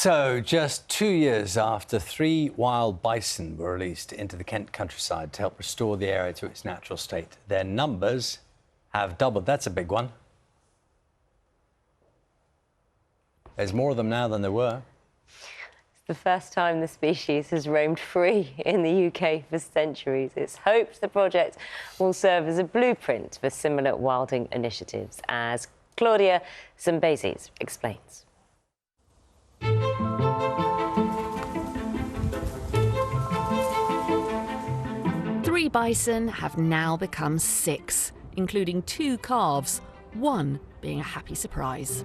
So, just 2 years after 3 wild bison were released into the Kent countryside to help restore the area to its natural state, their numbers have doubled. That's a big one. There's more of them now than there were. It's the first time the species has roamed free in the UK for centuries. It's hoped the project will serve as a blueprint for similar wilding initiatives, as Claudia Zambezes explains. Three bison have now become 6, including 2 calves, one being a happy surprise.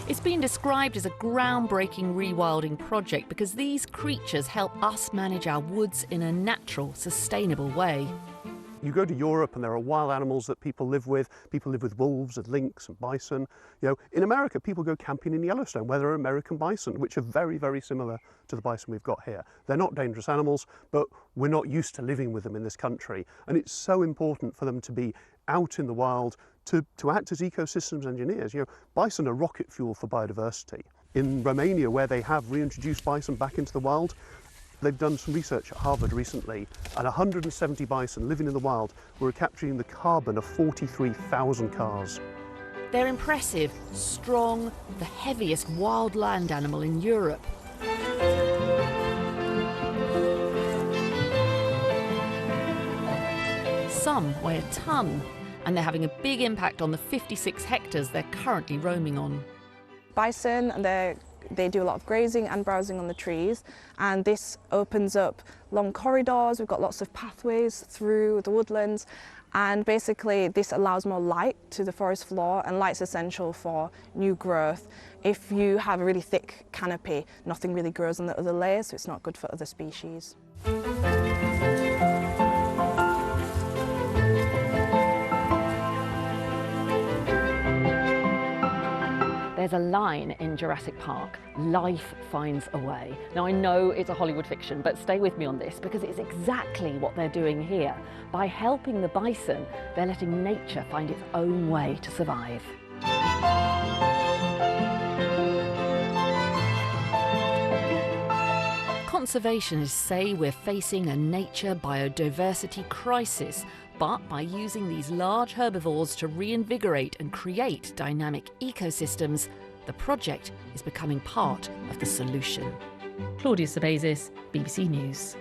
It's been described as a groundbreaking rewilding project because these creatures help us manage our woods in a natural, sustainable way. You go to Europe and there are wild animals that people live with. People live with wolves and lynx and bison. You know, in America, people go camping in Yellowstone where there are American bison, which are very, very similar to the bison we've got here. They're not dangerous animals, but we're not used to living with them in this country. And it's so important for them to be out in the wild to act as ecosystems engineers. You know, bison are rocket fuel for biodiversity. In Romania, where they have reintroduced bison back into the wild, they've done some research at Harvard recently, and 170 bison living in the wild were capturing the carbon of 43,000 cars. They're impressive, strong, the heaviest wild land animal in Europe. Some weigh a ton, and they're having a big impact on the 56 hectares they're currently roaming on. Bison, they do a lot of grazing and browsing on the trees, and this opens up long corridors. We've got lots of pathways through the woodlands, and basically this allows more light to the forest floor, and light's essential for new growth. If you have a really thick canopy, nothing really grows on the other layers, so it's not good for other species. There's a line in Jurassic Park, life finds a way. Now I know it's a Hollywood fiction, but stay with me on this because it's exactly what they're doing here. By helping the bison, they're letting nature find its own way to survive. Conservationists say we're facing a nature biodiversity crisis, but by using these large herbivores to reinvigorate and create dynamic ecosystems, the project is becoming part of the solution. Claudia Zambezes, BBC News.